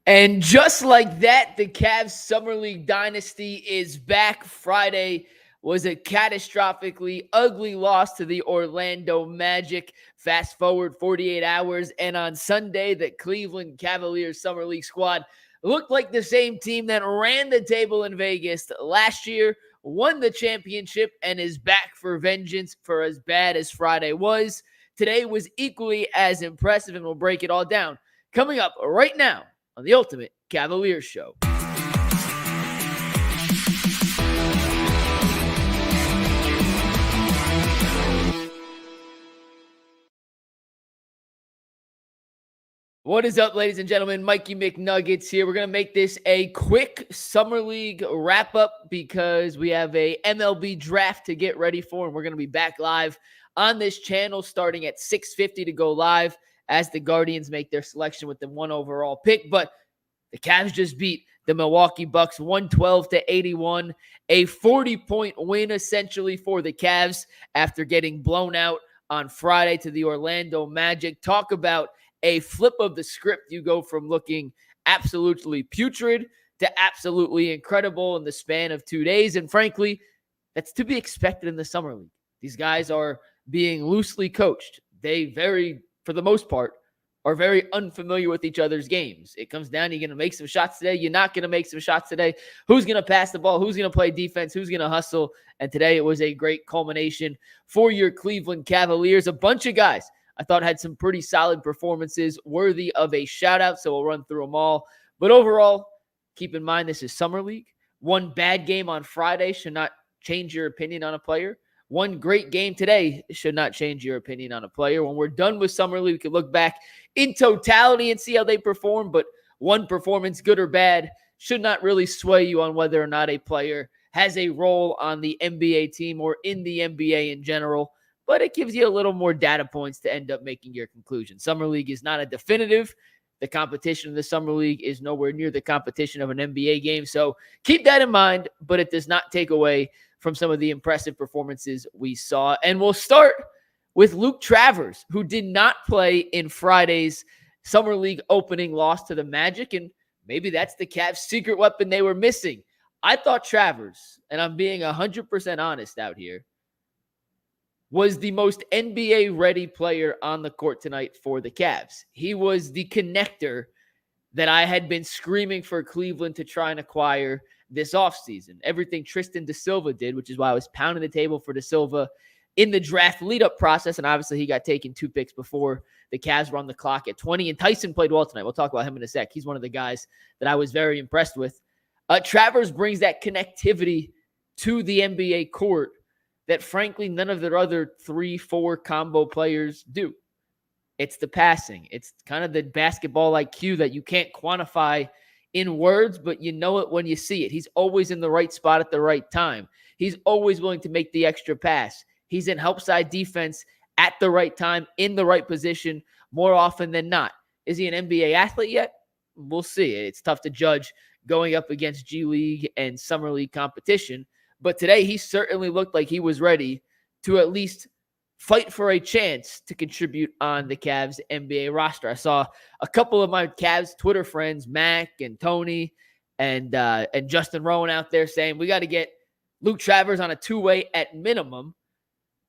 And just like that, the Cavs Summer League dynasty is back. Friday was a catastrophically ugly loss to the Orlando Magic. Fast forward 48 hours, and on Sunday, the Cleveland Cavaliers Summer League squad looked like the same team that ran the table in Vegas last year, won the championship, and is back for vengeance for as bad as Friday was. Today was equally as impressive, and we'll break it all down. Coming up right now on the Ultimate Cavaliers Show. What is up, ladies and gentlemen? Mikey McNuggets here. We're going to make this a quick Summer League wrap-up because we have a MLB draft to get ready for, and we're going to be back live on this channel starting at 6:50 to go live as the Guardians make their selection with the 1 overall pick. But the Cavs just beat the Milwaukee Bucks 112-81, a 40-point win essentially for the Cavs after getting blown out on Friday to the Orlando Magic. Talk about a flip of the script. You go from looking absolutely putrid to absolutely incredible in the span of 2 days. And frankly, that's to be expected in the Summer League. These guys are being loosely coached. They for the most part, are very unfamiliar with each other's games. It comes down, you're going to make some shots today. You're not going to make some shots today. Who's going to pass the ball? Who's going to play defense? Who's going to hustle? And today it was a great culmination for your Cleveland Cavaliers. A bunch of guys I thought had some pretty solid performances worthy of a shout out. So we'll run through them all. But overall, keep in mind, this is Summer League. One bad game on Friday should not change your opinion on a player. One great game today should not change your opinion on a player. When we're done with Summer League, we can look back in totality and see how they perform. But one performance, good or bad, should not really sway you on whether or not a player has a role on the NBA team or in the NBA in general. But it gives you a little more data points to end up making your conclusion. Summer League is not a definitive. The competition of the Summer League is nowhere near the competition of an NBA game. So keep that in mind, but it does not take away from some of the impressive performances we saw. And we'll start with Luke Travers, who did not play in Friday's Summer League opening loss to the Magic. And maybe that's the Cavs' secret weapon they were missing. I thought Travers, and I'm being 100% honest out here, was the most NBA-ready player on the court tonight for the Cavs. He was the connector that I had been screaming for Cleveland to try and acquire this offseason. Everything Tristan da Silva did, which is why I was pounding the table for da Silva in the draft lead-up process, and obviously he got taken 2 picks before the Cavs were on the clock at 20, and Tyson played well tonight. We'll talk about him in a sec. He's one of the guys that I was very impressed with. Travers brings that connectivity to the NBA court that, frankly, none of their other 3-4 combo players do. It's the passing. It's kind of the basketball IQ that you can't quantify in words, but you know it when you see it. He's always in the right spot at the right time. He's always willing to make the extra pass. He's in help side defense at the right time, in the right position, more often than not. Is he an NBA athlete yet? We'll see. It's tough to judge going up against G League and Summer League competition. But today, he certainly looked like he was ready to at least fight for a chance to contribute on the Cavs NBA roster. I saw a couple of my Cavs Twitter friends, Mac and Tony and Justin Rowan out there saying, we got to get Luke Travers on a 2-way at minimum.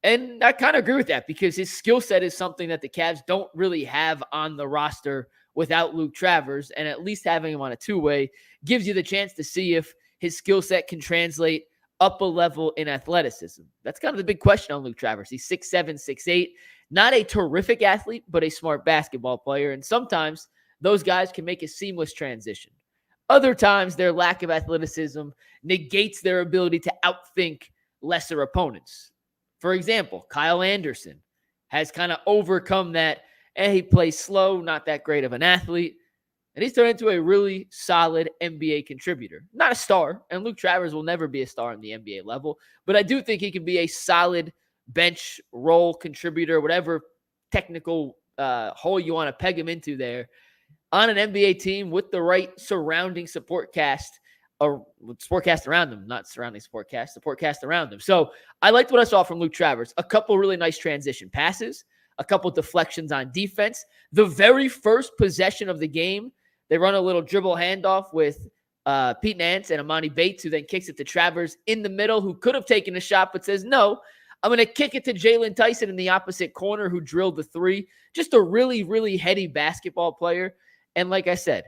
And I kind of agree with that because his skill set is something that the Cavs don't really have on the roster without Luke Travers. And at least having him on a 2-way gives you the chance to see if his skill set can translate up a level in athleticism. That's kind of the big question on Luke Travers. He's 6'7", 6'8", not a terrific athlete, but a smart basketball player. And sometimes those guys can make a seamless transition. Other times, their lack of athleticism negates their ability to outthink lesser opponents. For example, Kyle Anderson has kind of overcome that, and he plays slow, not that great of an athlete. And he's turned into a really solid NBA contributor. Not a star, and Luke Travers will never be a star on the NBA level, but I do think he can be a solid bench role contributor, whatever technical hole you want to peg him into there, on an NBA team with the right surrounding support cast, or support cast around them, not surrounding support cast around them. So I liked what I saw from Luke Travers. A couple really nice transition passes, a couple deflections on defense. The very first possession of the game, They run a little dribble handoff with Pete Nance and Emoni Bates, who then kicks it to Travers in the middle, who could have taken a shot, but says, no, I'm going to kick it to Jaylon Tyson in the opposite corner, who drilled the three. Just a really, really heady basketball player. And like I said,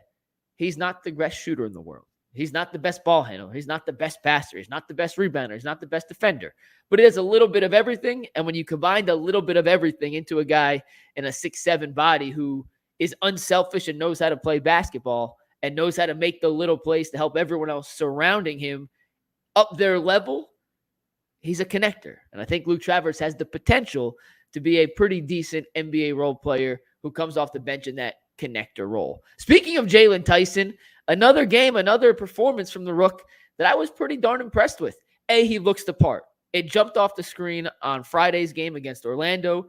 he's not the best shooter in the world. He's not the best ball handler. He's not the best passer. He's not the best rebounder. He's not the best defender. But he has a little bit of everything. And when you combine a little bit of everything into a guy in a 6'7" body who is unselfish and knows how to play basketball and knows how to make the little plays to help everyone else surrounding him up their level, he's a connector. And I think Luke Travers has the potential to be a pretty decent NBA role player who comes off the bench in that connector role. Speaking of Jaylon Tyson, another game, another performance from the Rook that I was pretty darn impressed with. He looks the part. It jumped off the screen on Friday's game against Orlando.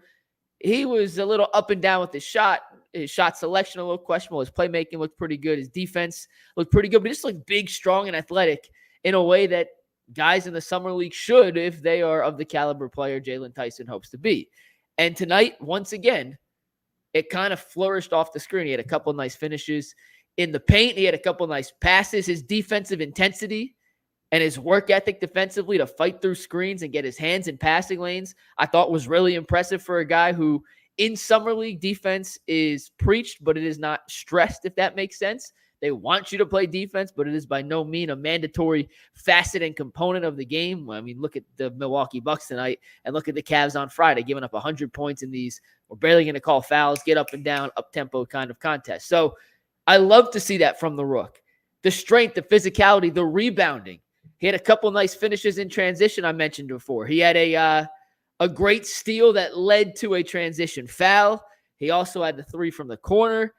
He was a little up and down with his shot. His shot selection a little questionable. His playmaking looked pretty good. His defense looked pretty good. But he just looked big, strong, and athletic in a way that guys in the summer league should if they are of the caliber player Jaylon Tyson hopes to be. And tonight, once again, it kind of flourished off the screen. He had a couple nice finishes in the paint. He had a couple nice passes. His defensive intensity and his work ethic defensively to fight through screens and get his hands in passing lanes, I thought was really impressive for a guy who in summer league defense is preached, but it is not stressed, if that makes sense. They want you to play defense, but it is by no means a mandatory facet and component of the game. I mean, look at the Milwaukee Bucks tonight and look at the Cavs on Friday, giving up 100 points in these. We're barely going to call fouls, get up and down, up-tempo kind of contest. So I love to see that from the Rook. The strength, the physicality, the rebounding. He had a couple nice finishes in transition I mentioned before. He had a great steal that led to a transition foul. He also had the three from the corner.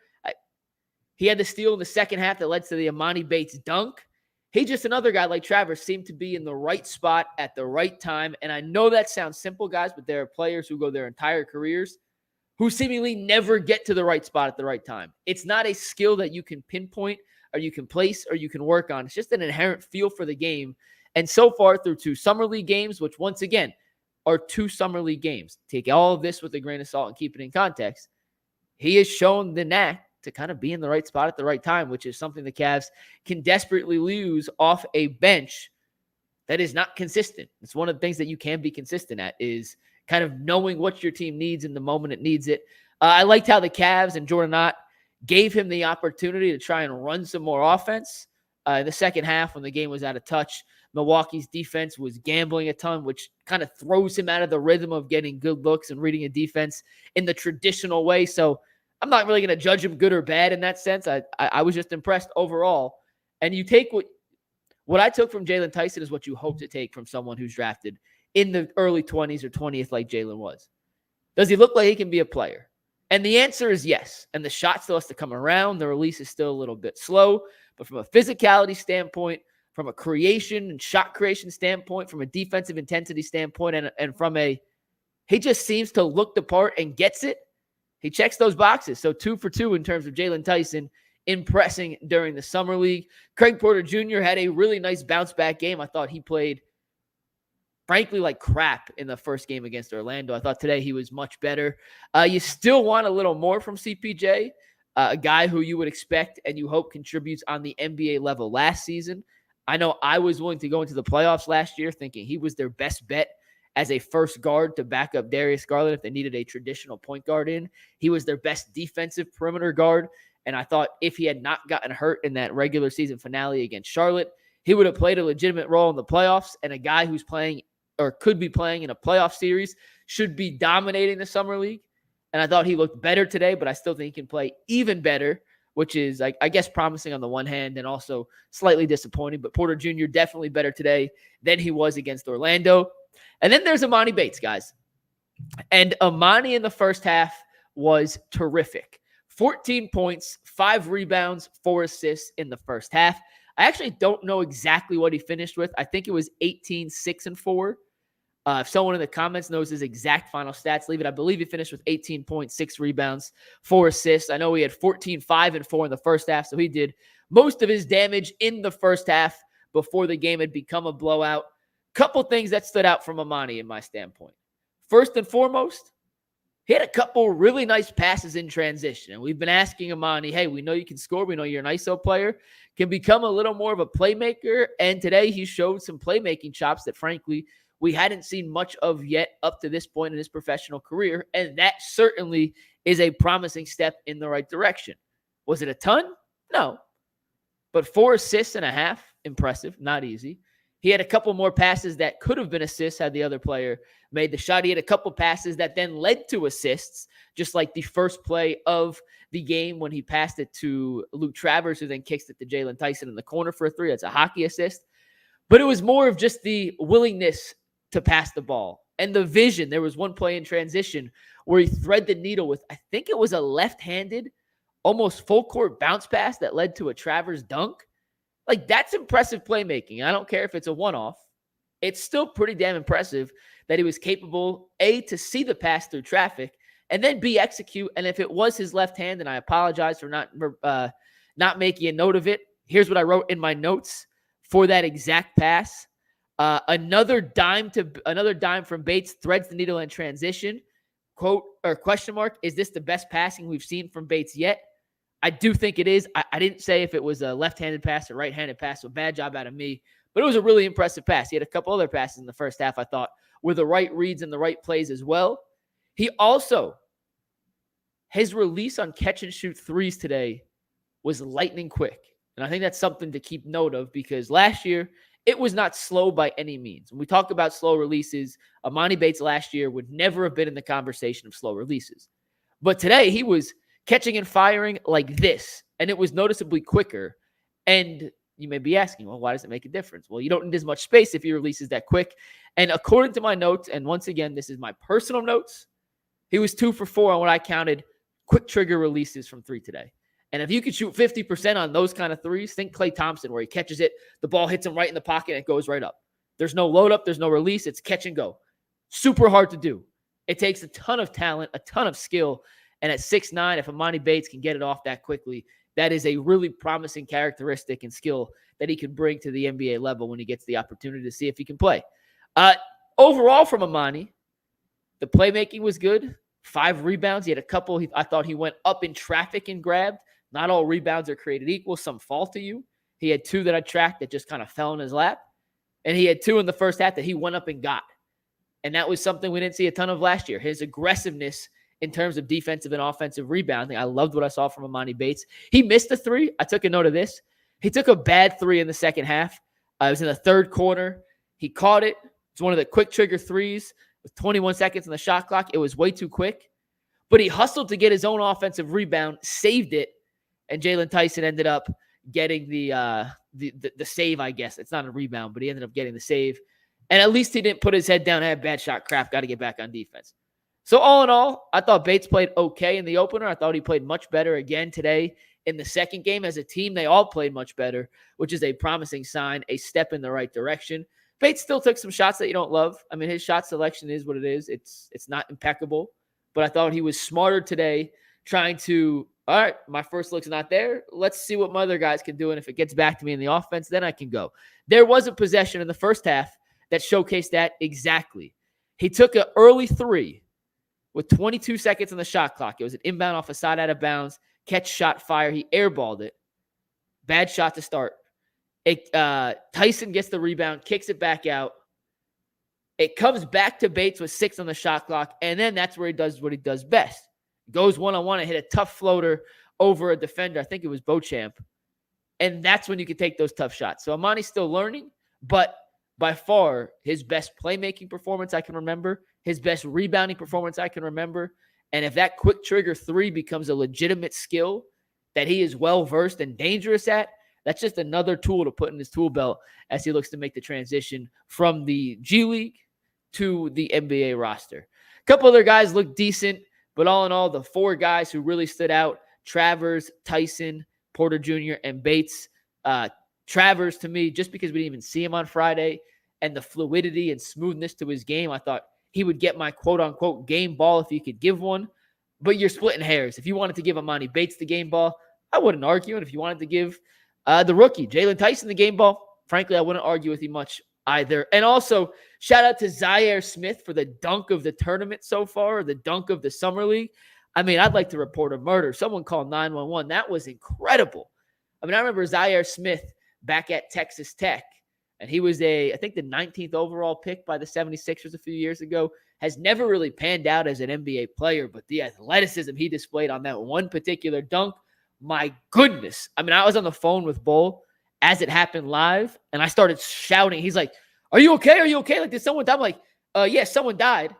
He had the steal in the second half that led to the Emoni Bates dunk. He just another guy like Travers seemed to be in the right spot at the right time. And I know that sounds simple, guys, but there are players who go their entire careers who seemingly never get to the right spot at the right time. It's not a skill that you can pinpoint or you can place or you can work on. It's just an inherent feel for the game. And so far through 2 summer league games, which once again are 2 summer league games, take all of this with a grain of salt and keep it in context. He has shown the knack to kind of be in the right spot at the right time, which is something the Cavs can desperately lose off a bench that is not consistent. It's one of the things that you can be consistent at is kind of knowing what your team needs in the moment it needs it. I liked how the Cavs and Jordan Ott gave him the opportunity to try and run some more offense. In the second half, when the game was out of touch, Milwaukee's defense was gambling a ton, which kind of throws him out of the rhythm of getting good looks and reading a defense in the traditional way. So I'm not really going to judge him good or bad in that sense. I was just impressed overall. And you take what I took from Jaylon Tyson is what you hope to take from someone who's drafted in the early 20s or 20th like Jaylon was. Does he look like he can be a player? And the answer is yes. And the shot still has to come around. The release is still a little bit slow. But from a physicality standpoint, from a creation and shot creation standpoint, from a defensive intensity standpoint, and from he just seems to look the part and gets it. He checks those boxes. So 2 for 2 in terms of Jaylon Tyson impressing during the summer league. Craig Porter Jr. had a really nice bounce back game. I thought he played, frankly, like crap in the first game against Orlando. I thought today he was much better. You still want a little more from CPJ, a guy who you would expect and you hope contributes on the NBA level last season. I know I was willing to go into the playoffs last year thinking he was their best bet as a first guard to back up Darius Garland if they needed a traditional point guard in. He was their best defensive perimeter guard. And I thought if he had not gotten hurt in that regular season finale against Charlotte, he would have played a legitimate role in the playoffs. And a guy who's playing or could be playing in a playoff series should be dominating the summer league. And I thought he looked better today, but I still think he can play even better, which is, I guess, promising on the one hand and also slightly disappointing. But Porter Jr. definitely better today than he was against Orlando. And then there's Emoni Bates, guys. And Emoni in the first half was terrific. 14 points, 5 rebounds, 4 assists in the first half. I actually don't know exactly what he finished with. I think it was 18, 6, and 4. If someone in the comments knows his exact final stats, leave it. I believe he finished with 18 points, 6 rebounds, 4 assists. I know he had 14, 5, and 4 in the first half, so he did most of his damage in the first half before the game had become a blowout. Couple things that stood out from Emoni in my standpoint. First and foremost, he had a couple really nice passes in transition. And we've been asking Emoni, hey, we know you can score. We know you're an ISO player. Can become a little more of a playmaker. And today he showed some playmaking chops that, frankly, we hadn't seen much of yet up to this point in his professional career. And that certainly is a promising step in the right direction. Was it a ton? No. But 4 assists and a half, impressive, not easy. He had a couple more passes that could have been assists had the other player made the shot. He had a couple passes that then led to assists, just like the first play of the game when he passed it to Luke Travers, who then kicks it to Jaylon Tyson in the corner for a 3. That's a hockey assist. But it was more of just the willingness to pass the ball and the vision. There was one play in transition where he threaded the needle with, I think it was a left-handed, almost full court bounce pass that led to a Travers dunk. Like, that's impressive playmaking. I don't care if it's a one-off. It's still pretty damn impressive that he was capable, A, to see the pass through traffic, and then B, execute. And if it was his left hand, and I apologize for not making a note of it, here's what I wrote in my notes for that exact pass. Another dime from Bates threads the needle in transition. Quote or question mark, is this the best passing we've seen from Bates yet? I do think it is. I didn't say if it was a left-handed pass or right-handed pass, so bad job out of me. But it was a really impressive pass. He had a couple other passes in the first half, I thought, were the right reads and the right plays as well. He also, his release on catch-and-shoot threes today was lightning quick. And I think that's something to keep note of because last year, it was not slow by any means. When we talk about slow releases, Emoni Bates last year would never have been in the conversation of slow releases. But today, he was catching and firing like this, and it was noticeably quicker. And you may be asking, well, why does it make a difference? Well, you don't need as much space if he releases that quick. And according to my notes, and once again, this is my personal notes, he was 2 for 4 on what I counted quick trigger releases from 3 today. And if you could shoot 50% on those kind of threes, think Klay Thompson, where he catches it, the ball hits him right in the pocket, and it goes right up. There's no load up, there's no release, it's catch and go. Super hard to do. It takes a ton of talent, a ton of skill. And at 6'9", if Emoni Bates can get it off that quickly, that is a really promising characteristic and skill that he can bring to the NBA level when he gets the opportunity to see if he can play. Overall from Emoni, the playmaking was good. 5 rebounds. He had a couple. I thought he went up in traffic and grabbed. Not all rebounds are created equal. Some fall to you. He had 2 that I tracked that just kind of fell in his lap. And he had 2 in the first half that he went up and got. And that was something we didn't see a ton of last year. His aggressiveness in terms of defensive and offensive rebounding. I loved what I saw from Emoni Bates. He missed a 3. I took a note of this. He took a bad 3 in the second half. It was in the third quarter. He caught it. It's one of the quick trigger threes with 21 seconds on the shot clock. It was way too quick. But he hustled to get his own offensive rebound, saved it, and Jaylon Tyson ended up getting the save, I guess. It's not a rebound, but he ended up getting the save. And at least he didn't put his head down and have bad shot crap. Got to get back on defense. So all in all, I thought Bates played okay in the opener. I thought he played much better again today in the second game. As a team, they all played much better, which is a promising sign, a step in the right direction. Bates still took some shots that you don't love. I mean, his shot selection is what it is. It's not impeccable. But I thought he was smarter today trying to, all right, my first look's not there. Let's see what my other guys can do. And if it gets back to me in the offense, then I can go. There was a possession in the first half that showcased that exactly. He took an early 3 with 22 seconds on the shot clock. It was an inbound off a side out of bounds, catch, shot, fire. He airballed it. Bad shot to start. Tyson gets the rebound, kicks it back out. It comes back to Bates with 6 on the shot clock, and then that's where he does what he does best. Goes one-on-one and hit a tough floater over a defender. I think it was Beauchamp. And that's when you can take those tough shots. So Emoni's still learning, but by far his best playmaking performance I can remember, his best rebounding performance I can remember. And if that quick trigger 3 becomes a legitimate skill that he is well-versed and dangerous at, that's just another tool to put in his tool belt as he looks to make the transition from the G League to the NBA roster. A couple other guys look decent, but all in all, the 4 guys who really stood out, Travers, Tyson, Porter Jr., and Bates. Travers, to me, just because we didn't even see him on Friday, and the fluidity and smoothness to his game, I thought he would get my quote-unquote game ball if he could give one. But you're splitting hairs. If you wanted to give Emoni Bates the game ball, I wouldn't argue. And if you wanted to give the rookie, Jaylon Tyson, the game ball, frankly, I wouldn't argue with you much either. And also, Shout out to Zaire Smith for the dunk of the tournament so far, or the dunk of the summer league. I mean, I'd like to report a murder. Someone called 911. That was incredible. I mean, I remember Zaire Smith back at Texas Tech, and he was I think the 19th overall pick by the 76ers a few years ago. Has never really panned out as an NBA player, but the athleticism he displayed on that one particular dunk, my goodness. I mean, I was on the phone with Bull as it happened live, and I started shouting. He's like, "Are you okay? Are you okay? Like, did someone die?" I'm like, yeah, someone died.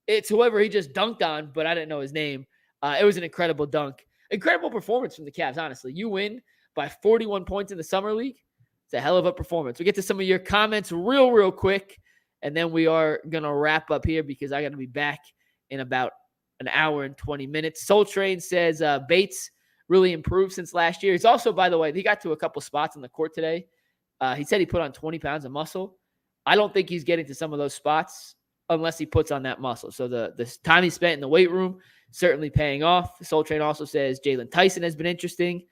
It's whoever he just dunked on, but I didn't know his name. It was an incredible dunk. Incredible performance from the Cavs, honestly. You win by 41 points in the Summer League. It's a hell of a performance. We'll get to some of your comments real quick, and then we are going to wrap up here because I got to be back in about an hour and 20 minutes. Soul Train says Bates really improved since last year. He's also, by the way, he got to a couple spots on the court today. He said he put on 20 pounds of muscle. I don't think he's getting to some of those spots unless he puts on that muscle. So the time he spent in the weight room, certainly paying off. Soul Train also says Jaylon Tyson has been interesting.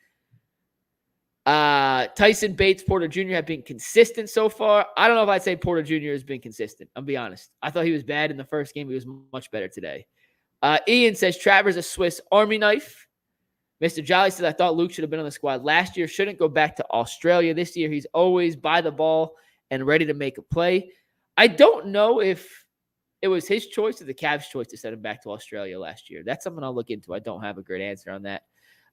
Tyson, Bates, Porter Jr. have been consistent so far. I don't know if I'd say Porter Jr. has been consistent. I'll be honest. I thought he was bad in the first game. He was much better today. Ian says Travers a Swiss Army knife. Mr. Jolly says, I thought Luke should have been on the squad last year. Shouldn't go back to Australia this year. He's always by the ball and ready to make a play. I don't know if it was his choice or the Cavs' choice to send him back to Australia last year. That's something I'll look into. I don't have a great answer on that.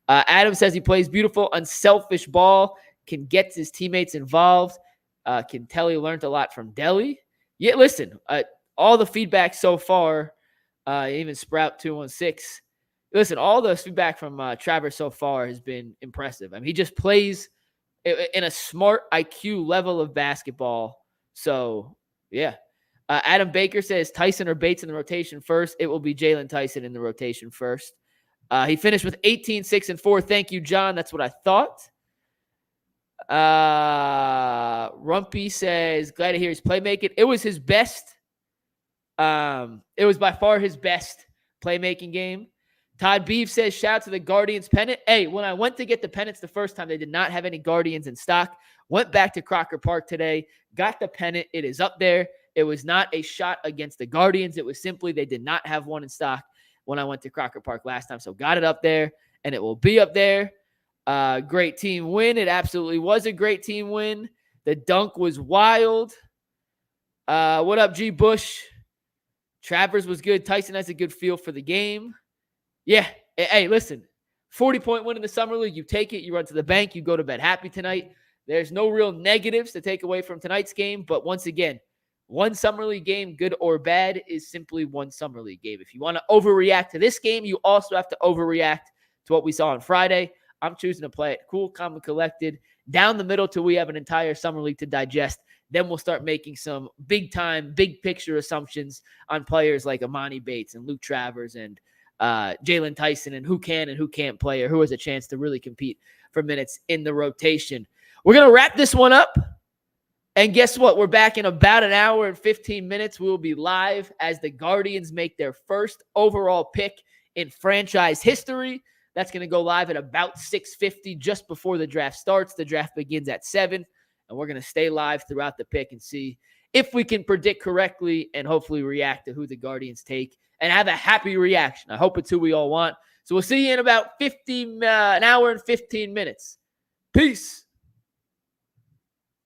Adam says he plays beautiful, unselfish ball, can get his teammates involved, can tell he learned a lot from Delhi. Yeah, listen, all the feedback so far, even Sprout 216, listen, all the feedback from Travers so far has been impressive. I mean, he just plays in a smart IQ level of basketball. So, yeah. Adam Baker says Tyson or Bates in the rotation first. It will be Jaylon Tyson in the rotation first. He finished with 18, 6, and 4. Thank you, John. That's what I thought. Rumpy says, glad to hear he's playmaking. It was his best. It was by far his best playmaking game. Todd Beef says, shout out to the Guardians pennant. Hey, when I went to get the pennants the first time, they did not have any Guardians in stock. Went back to Crocker Park today, got the pennant. It is up there. It was not a shot against the Guardians. It was simply they did not have one in stock when I went to Crocker Park last time. So got it up there, and it will be up there. Great team win. It absolutely was a great team win. The dunk was wild. What up, G. Bush? Travers was good. Tyson has a good feel for the game. Yeah. Hey, listen, 40-point win in the Summer League. You take it. You run to the bank. You go to bed happy tonight. There's no real negatives to take away from tonight's game. But once again, one Summer League game, good or bad, is simply one Summer League game. If you want to overreact to this game, you also have to overreact to what we saw on Friday. I'm choosing to play it cool, calm, and collected down the middle till we have an entire Summer League to digest. Then we'll start making some big-time, big-picture assumptions on players like Emoni Bates and Luke Travers and Jaylon Tyson and who can and who can't play or who has a chance to really compete for minutes in the rotation. We're going to wrap this one up. And guess what? We're back in about an hour and 15 minutes. We will be live as the Guardians make their first overall pick in franchise history. That's going to go live at about 6:50 just before the draft starts. The draft begins at 7, and we're going to stay live throughout the pick and see if we can predict correctly and hopefully react to who the Guardians take and have a happy reaction. I hope it's who we all want. So we'll see you in about an hour and 15 minutes. Peace.